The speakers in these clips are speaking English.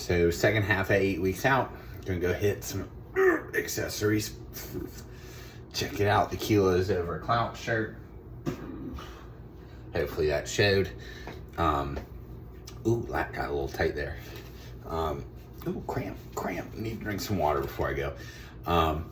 So second half of 8 weeks out, gonna go hit some accessories. Check it out, the kilos over a clout shirt. Hopefully that showed. Ooh, that got a little tight there. Ooh, cramp. Need to drink some water before I go.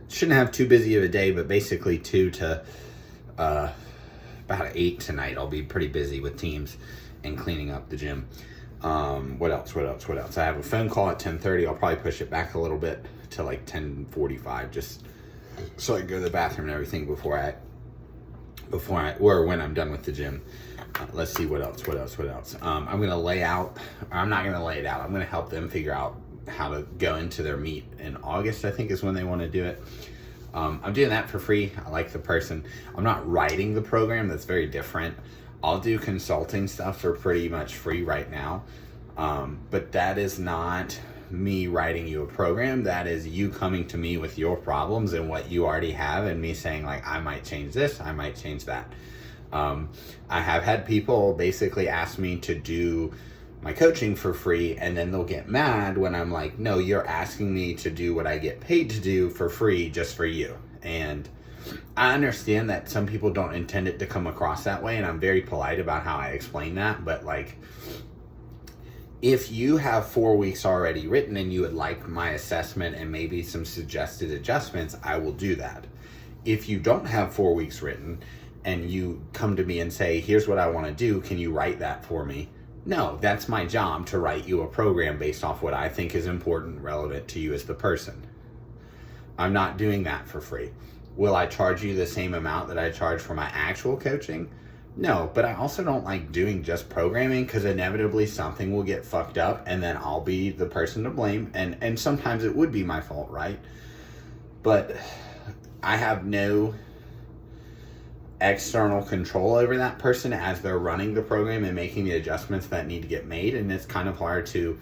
Shouldn't have too busy of a day, but basically 2 to about 8 tonight. I'll be pretty busy with teams and cleaning up the gym. What else? I have a phone call at 10:30. I'll probably push it back a little bit to like 10:45, just so I can go to the bathroom and everything before I or when I'm done with the gym. Let's see what else. I'm gonna lay out. I'm not gonna lay it out. I'm gonna help them figure out how to go into their meet in August. I think is when they want to do it. I'm doing that for free. I like the person. I'm not writing the program. That's very different. I'll do consulting stuff for pretty much free right now. But that is not me writing you a program. That is you coming to me with your problems and what you already have, and me saying like, I might change this, I might change that. I have had people basically ask me to do my coaching for free, and then they'll get mad when I'm like, no, you're asking me to do what I get paid to do for free just for you. And I understand that some people don't intend it to come across that way, and I'm very polite about how I explain that, but like, if you have 4 weeks already written and you would like my assessment and maybe some suggested adjustments, I will do that. If you don't have 4 weeks written and you come to me and say, here's what I want to do, can you write that for me? No, that's my job to write you a program based off what I think is important, relevant to you as the person. I'm not doing that for free. Will I charge you the same amount that I charge for my actual coaching? No, but I also don't like doing just programming, because inevitably something will get fucked up and then I'll be the person to blame. And sometimes it would be my fault, right? But I have no external control over that person as they're running the program and making the adjustments that need to get made. And it's kind of hard to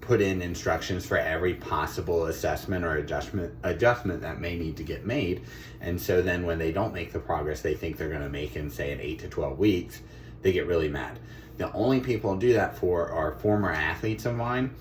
put in instructions for every possible assessment or adjustment that may need to get made. And so then when they don't make the progress they think they're going to make in, say, an 8 to 12 weeks, they get really mad. The only people I'll do that for are former athletes of mine.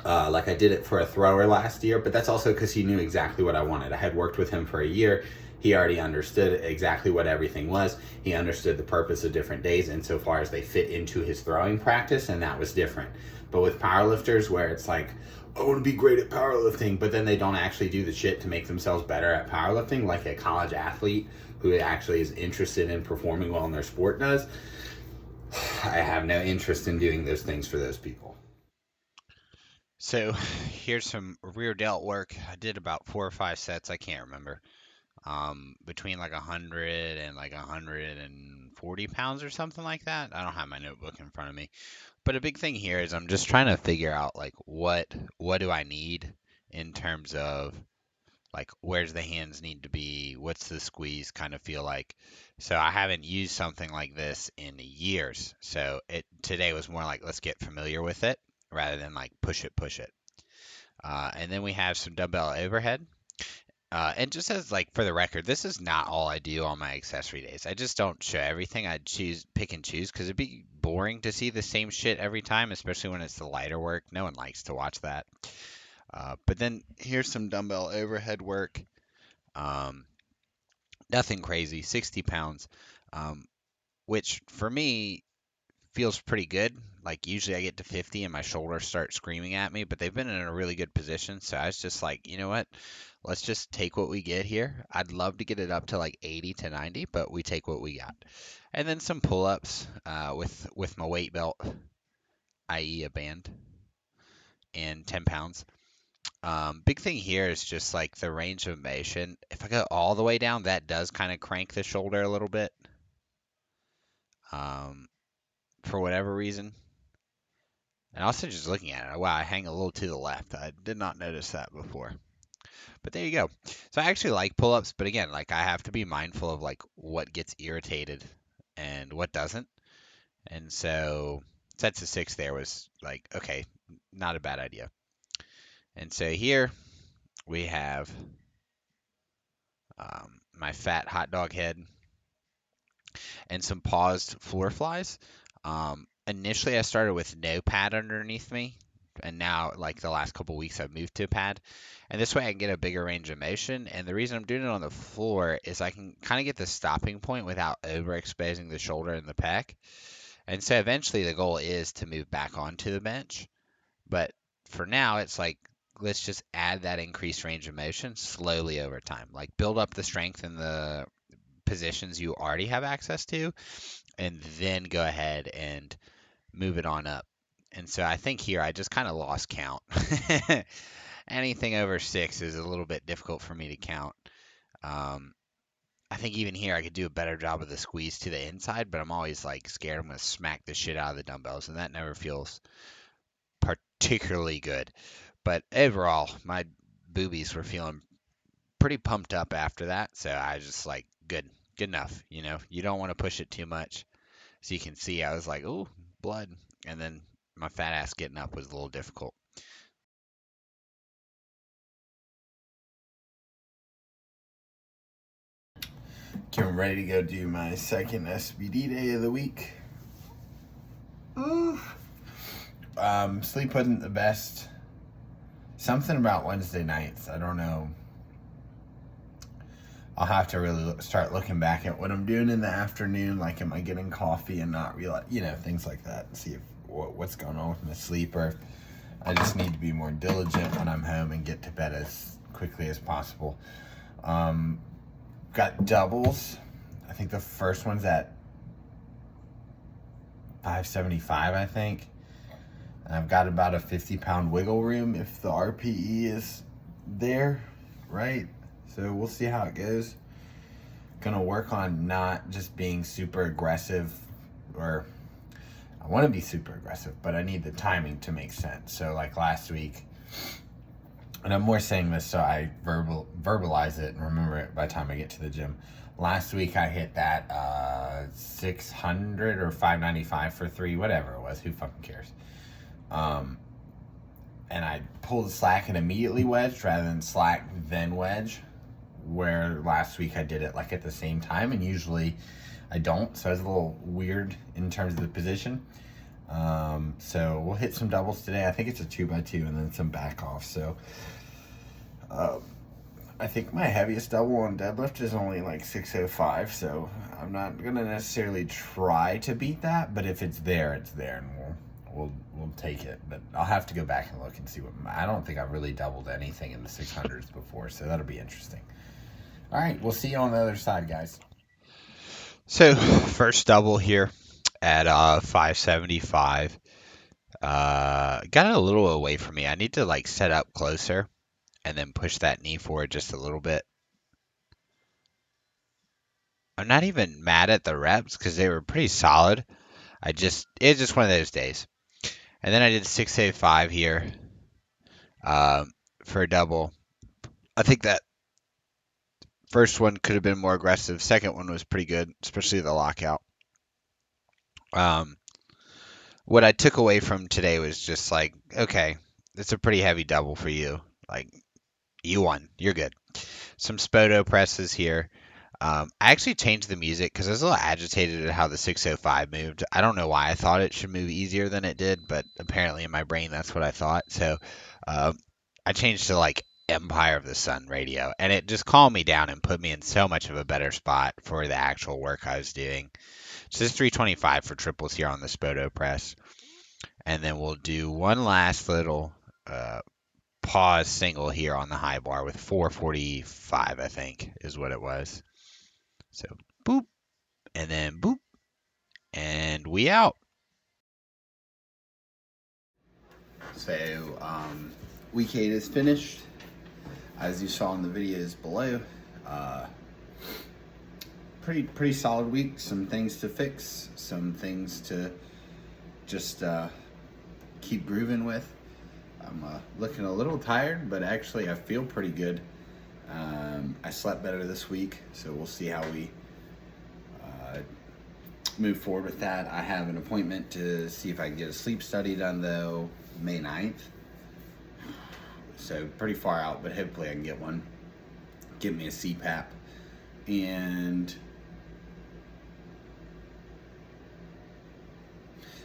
Like I did it for a thrower last year, but that's also because he knew exactly what I wanted. I had worked with him for a year. He already understood exactly what everything was. He understood the purpose of different days insofar as they fit into his throwing practice, and that was different. But with powerlifters, where it's like, I want to be great at powerlifting, but then they don't actually do the shit to make themselves better at powerlifting, like a college athlete who actually is interested in performing well in their sport does, I have no interest in doing those things for those people. So here's some rear delt work. I did about 4 or 5 sets. I can't remember. Between like 100 and like 140 pounds or something like that. I don't have my notebook in front of me. But a big thing here is I'm just trying to figure out like what do I need in terms of like where's the hands need to be, what's the squeeze kind of feel like. So I haven't used something like this in years. So it today was more like let's get familiar with it rather than like push it. And then we have some dumbbell overhead. And just as like for the record, this is not all I do on my accessory days. I just don't show everything. I pick and choose because it'd be boring to see the same shit every time, especially when it's the lighter work. No one likes to watch that. But then here's some dumbbell overhead work. Um, Nothing crazy, 60 pounds, which for me feels pretty good. Like usually I get to 50 and my shoulders start screaming at me, but they've been in a really good position. So I was just like, you know what? Let's just take what we get here. I'd love to get it up to like 80 to 90, but we take what we got. And then some pull-ups with my weight belt, i.e. a band, and 10 pounds. Big thing here is just like the range of motion. If I go all the way down, that does kind of crank the shoulder a little bit. Um, for whatever reason. And also just looking at it, wow, I hang a little to the left. I did not notice that before. But there you go. So I actually like pull-ups, but again, like I have to be mindful of like what gets irritated and what doesn't. And so sets of 6 there was like, okay, not a bad idea. And so here we have my fat hot dog head and some paused floor flies. initially I started with no pad underneath me, and now like the last couple weeks I've moved to a pad, and this way I can get a bigger range of motion. And the reason I'm doing it on the floor is I can kind of get the stopping point without overexposing the shoulder and the pec. And so eventually the goal is to move back onto the bench, but for now it's like let's just add that increased range of motion slowly over time. Like build up the strength in the positions you already have access to, and then go ahead and move it on up. And so I think here I just kind of lost count. Anything over 6 is a little bit difficult for me to count. Um, I think even here I could do a better job of the squeeze to the inside, but I'm always like scared I'm going to smack the shit out of the dumbbells, and that never feels particularly good. But overall, my boobies were feeling pretty pumped up after that, so I was just like, good enough. You don't want to push it too much. So you can see I was like, ooh, blood. And then my fat ass getting up was a little difficult. Getting ready to go do my second SBD day of the week. Ooh. Sleep wasn't the best. Something about Wednesday nights. I don't know. I'll have to really start looking back at what I'm doing in the afternoon. Like, am I getting coffee and not realize, things like that. And see what's going on with my sleep, or I just need to be more diligent when I'm home and get to bed as quickly as possible. Got doubles. I think the first one's at 575, I think. And I've got about a 50-pound wiggle room if the RPE is there, right? So we'll see how it goes. Gonna work on not just being super aggressive, or I want to be super aggressive, but I need the timing to make sense. So like last week, and I'm more saying this so I verbalize it and remember it by the time I get to the gym. Last week I hit that 600 or 595 for 3, whatever it was. Who fucking cares? And I pulled the slack and immediately wedged rather than slack then wedge, where last week I did it like at the same time, and usually I don't. So it's a little weird in terms of the position. So we'll hit some doubles today. I think it's a 2x2 and then some back off. So I think my heaviest double on deadlift is only like 605. So I'm not gonna necessarily try to beat that, but if it's there, it's there, and we'll take it. But I'll have to go back and look and see I don't think I've really doubled anything in the 600s before, so that'll be interesting. All right, we'll see you on the other side, guys. So first double here at 575. Got it a little away from me. I need to like set up closer and then push that knee forward just a little bit. I'm not even mad at the reps because they were pretty solid. It's just one of those days. And then I did 685 here for a double. I think that first one could have been more aggressive. Second one was pretty good, especially the lockout. What I took away from today was just like, okay, it's a pretty heavy double for you. Like, you won. You're good. Some Spoto presses here. I actually changed the music because I was a little agitated at how the 605 moved. I don't know why I thought it should move easier than it did, but apparently in my brain that's what I thought. So I changed to like Empire of the Sun radio, and it just calmed me down and put me in so much of a better spot for the actual work I was doing. So this is 325 for triples here on the Spoto press. And then we'll do one last little pause single here on the high bar with 445, I think, is what it was. So boop, and then boop, and we out. So week 8 is finished, as you saw in the videos below. Pretty solid week. Some things to fix, some things to just keep grooving with. I'm looking a little tired, but actually I feel pretty good. I slept better this week, so we'll see how we move forward with that. I have an appointment to see if I can get a sleep study done, though, May 9th. So pretty far out, but hopefully I can get one. Get me a CPAP. And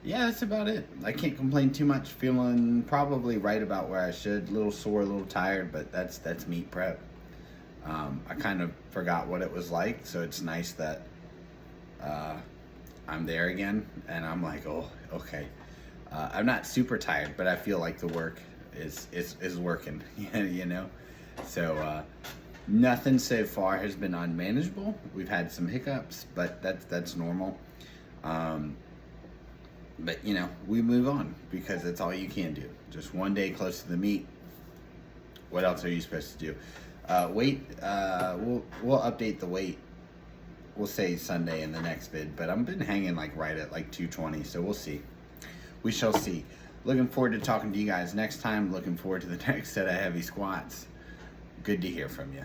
Yeah, that's about it. I can't complain too much. Feeling probably right about where I should. A little sore, a little tired, but that's meat prep. I kind of forgot what it was like, so it's nice that I'm there again, and I'm like, oh, okay. I'm not super tired, but I feel like the work is working, you know. So nothing so far has been unmanageable. We've had some hiccups, but that's normal. But you know, we move on because that's all you can do. Just one day close to the meet. What else are you supposed to do? Weight. We'll update the weight. We'll say Sunday in the next vid, but I've been hanging like right at like 220, so we'll see. We shall see. Looking forward to talking to you guys next time. Looking forward to the next set of heavy squats. Good to hear from you.